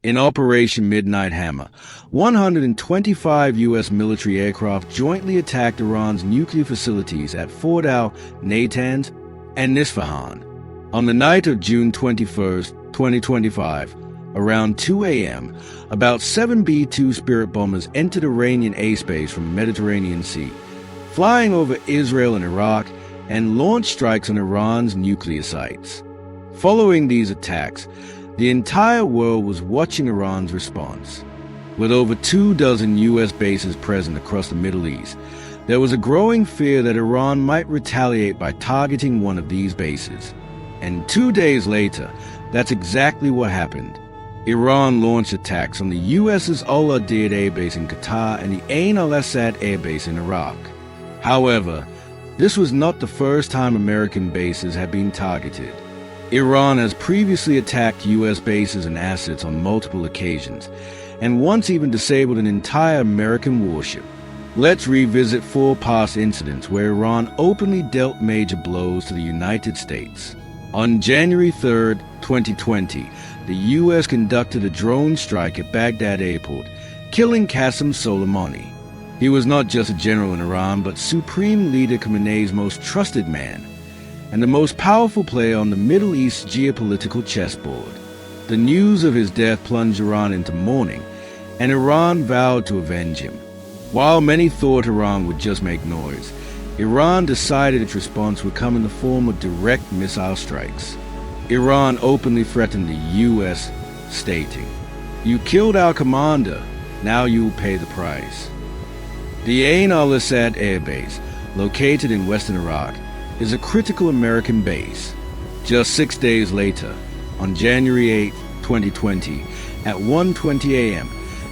In Operation Midnight Hammer, 125 U.S. military aircraft jointly attacked Iran's nuclear facilities at Fordow, Natanz, and Isfahan. On the night of June 21, 2025, around 2 a.m., about 7 B-2 Spirit bombers entered Iranian airspace from the Mediterranean Sea, flying over Israel and Iraq, and launched strikes on Iran's nuclear sites. Following these attacks, the entire world was watching Iran's response. With over 24 U.S. bases present across the Middle East, there was a growing fear that Iran might retaliate by targeting one of these bases. And 2 days later, that's exactly what happened. Iran launched attacks on the U.S.'s Al-Udeid Air Base in Qatar and the Ain al-Assad Air Base in Iraq. However, this was not the first time American bases had been targeted. Iran has previously attacked U.S. bases and assets on multiple occasions, and once even disabled an entire American warship. Let's revisit 4 past incidents where Iran openly dealt major blows to the United States. On January 3, 2020, the U.S. conducted a drone strike at Baghdad airport, killing Qasem Soleimani. He was not just a general in Iran, but Supreme Leader Khamenei's most trusted man, and the most powerful player on the Middle East geopolitical chessboard. The news of his death plunged Iran into mourning, and Iran vowed to avenge him. While many thought Iran would just make noise, Iran decided its response would come in the form of direct missile strikes. Iran openly threatened the U.S., stating, "You killed our commander, now you will pay the price." The Ain al-Assad Air Base, located in western Iraq, is a critical American base. Just 6 days later, on January 8, 2020, at 1:20 a.m.,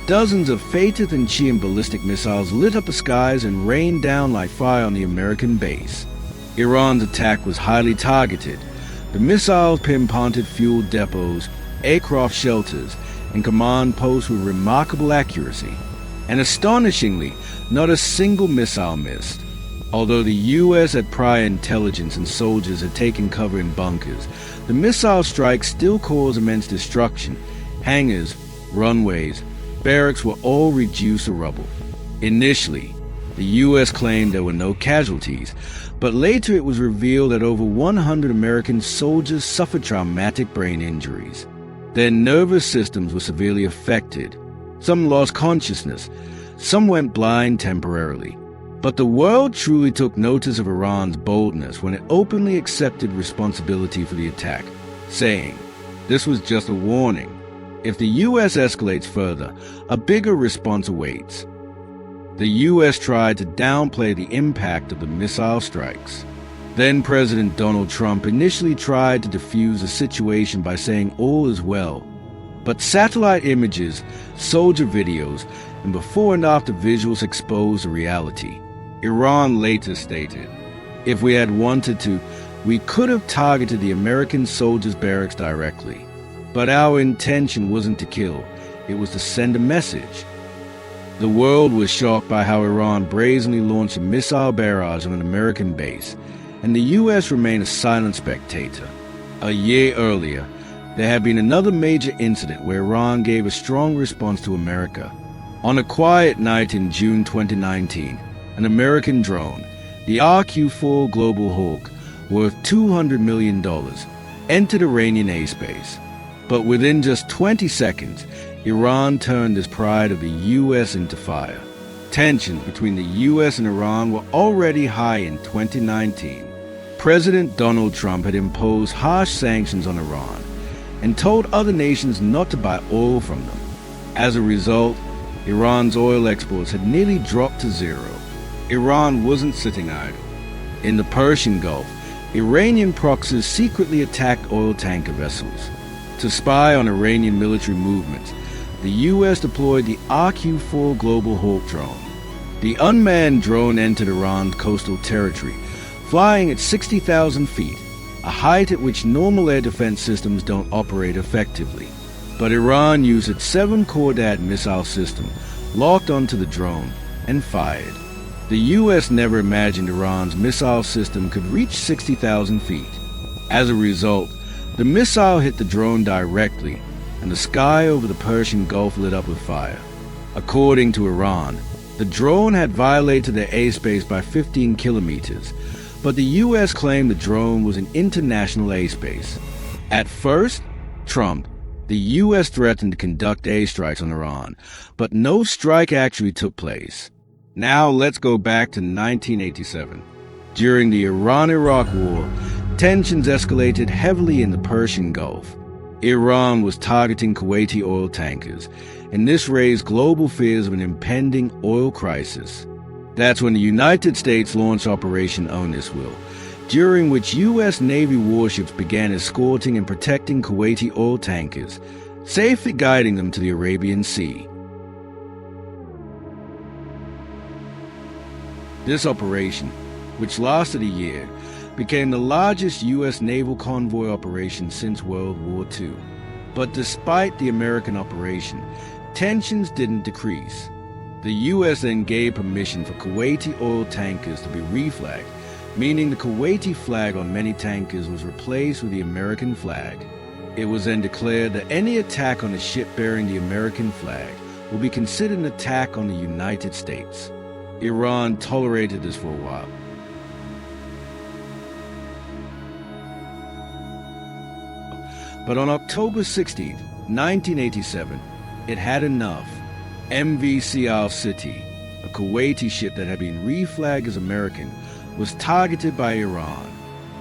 dozens of Fatih and Chiam ballistic missiles lit up the skies and rained down like fire on the American base. Iran's attack was highly targeted. The missiles pinpointed fuel depots, aircraft shelters, and command posts with remarkable accuracy. And astonishingly, not a single missile missed. Although the U.S. had prior intelligence and soldiers had taken cover in bunkers, the missile strikes still caused immense destruction. Hangars, runways, barracks were all reduced to rubble. Initially, the U.S. claimed there were no casualties, but later it was revealed that over 100 American soldiers suffered traumatic brain injuries. Their nervous systems were severely affected. Some lost consciousness, some went blind temporarily. But the world truly took notice of Iran's boldness when it openly accepted responsibility for the attack, saying, "This was just a warning. If the U.S. escalates further, a bigger response awaits." The U.S. tried to downplay the impact of the missile strikes. Then President Donald Trump initially tried to defuse the situation by saying all is well. But satellite images, soldier videos, and before and after visuals exposed the reality. Iran later stated, "If we had wanted to, we could have targeted the American soldiers' barracks directly. But our intention wasn't to kill, it was to send a message." The world was shocked by how Iran brazenly launched a missile barrage on an American base, and the U.S. remained a silent spectator. A year earlier, there had been another major incident where Iran gave a strong response to America. On a quiet night in June 2019, an American drone, the RQ-4 Global Hawk, worth $200 million, entered Iranian airspace. But within just 20 seconds, Iran turned this pride of the U.S. into fire. Tensions between the U.S. and Iran were already high in 2019. President Donald Trump had imposed harsh sanctions on Iran and told other nations not to buy oil from them. As a result, Iran's oil exports had nearly dropped to zero. Iran wasn't sitting idle. In the Persian Gulf, Iranian proxies secretly attacked oil tanker vessels. To spy on Iranian military movements, the U.S. deployed the RQ-4 Global Hawk drone. The unmanned drone entered Iran's coastal territory, flying at 60,000 feet, a height at which normal air defense systems don't operate effectively. But Iran used its 7 Khordad missile system, locked onto the drone, and fired. The U.S. never imagined Iran's missile system could reach 60,000 feet. As a result, the missile hit the drone directly, and the sky over the Persian Gulf lit up with fire. According to Iran, the drone had violated their airspace by 15 kilometers, but the U.S. claimed the drone was in international airspace. At first, Trump, the U.S. threatened to conduct airstrikes on Iran, but no strike actually took place. Now let's go back to 1987. During the Iran-Iraq War, tensions escalated heavily in the Persian Gulf. Iran was targeting Kuwaiti oil tankers, and this raised global fears of an impending oil crisis. That's when the United States launched Operation Onus Will, during which U.S. Navy warships began escorting and protecting Kuwaiti oil tankers, safely guiding them to the Arabian Sea. This operation, which lasted a year, became the largest U.S. naval convoy operation since World War II. But despite the American operation, tensions didn't decrease. The U.S. then gave permission for Kuwaiti oil tankers to be reflagged, meaning the Kuwaiti flag on many tankers was replaced with the American flag. It was then declared that any attack on a ship bearing the American flag will be considered an attack on the United States. Iran tolerated this for a while. But on October 16, 1987, it had enough. MV Sial City, a Kuwaiti ship that had been reflagged as American, was targeted by Iran.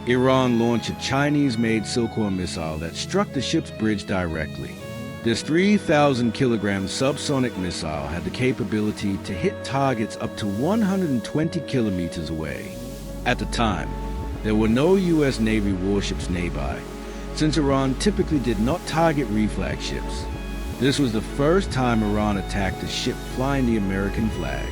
Iran launched a Chinese-made Silkworm missile that struck the ship's bridge directly. This 3,000-kilogram subsonic missile had the capability to hit targets up to 120 kilometers away. At the time, there were no U.S. Navy warships nearby, since Iran typically did not target reflag ships. This was the first time Iran attacked a ship flying the American flag.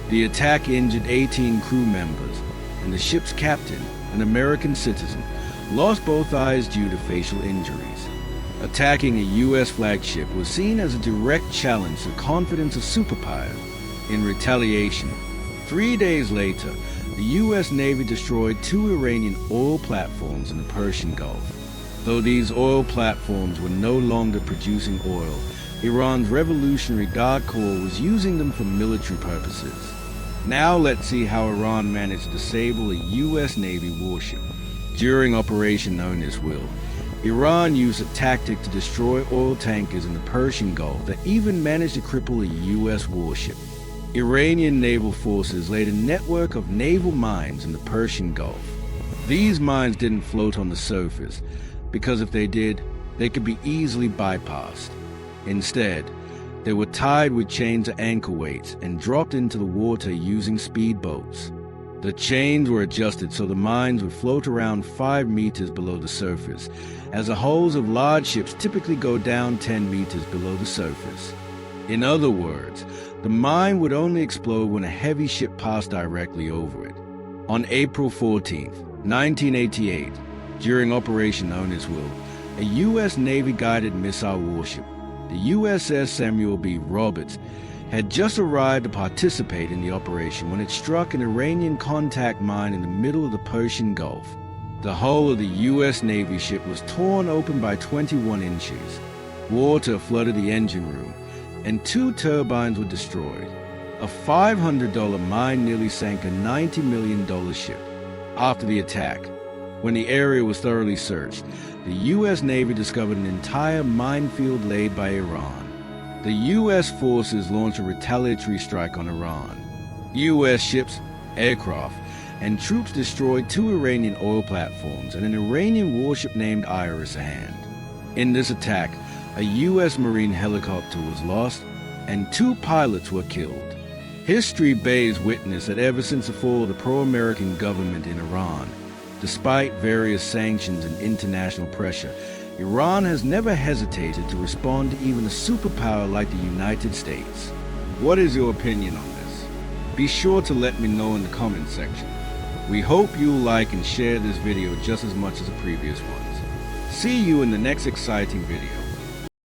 The attack injured 18 crew members, and the ship's captain, an American citizen, lost both eyes due to facial injuries. Attacking a U.S. flagship was seen as a direct challenge to the confidence of superpower. In retaliation, 3 days later, the U.S. Navy destroyed 2 Iranian oil platforms in the Persian Gulf. Though these oil platforms were no longer producing oil, Iran's Revolutionary Guard Corps was using them for military purposes. Now let's see how Iran managed to disable a U.S. Navy warship. During Operation Onus Will, Iran used a tactic to destroy oil tankers in the Persian Gulf that even managed to cripple a U.S. warship. Iranian naval forces laid a network of naval mines in the Persian Gulf. These mines didn't float on the surface, because if they did, they could be easily bypassed. Instead, they were tied with chains of anchor weights and dropped into the water using speedboats. The chains were adjusted so the mines would float around 5 meters below the surface, as the hulls of large ships typically go down 10 meters below the surface. In other words, the mine would only explode when a heavy ship passed directly over it. On April 14, 1988, during Operation Onus Will, a U.S. Navy-guided missile warship, the USS Samuel B. Roberts, had just arrived to participate in the operation when it struck an Iranian contact mine in the middle of the Persian Gulf. The hull of the U.S. Navy ship was torn open by 21 inches. Water flooded the engine room, and 2 turbines were destroyed. A $500 mine nearly sank a $90 million ship. After the attack, when the area was thoroughly searched, the U.S. Navy discovered an entire minefield laid by Iran. The U.S. forces launched a retaliatory strike on Iran. U.S. ships, aircraft, and troops destroyed 2 Iranian oil platforms and an Iranian warship named Iris Hand. In this attack, a U.S. Marine helicopter was lost and 2 pilots were killed. History bears witness that ever since the fall of the pro-American government in Iran, despite various sanctions and international pressure, Iran has never hesitated to respond to even a superpower like the United States. What is your opinion on this? Be sure to let me know in the comment section. We hope you'll like and share this video just as much as the previous ones. See you in the next exciting video.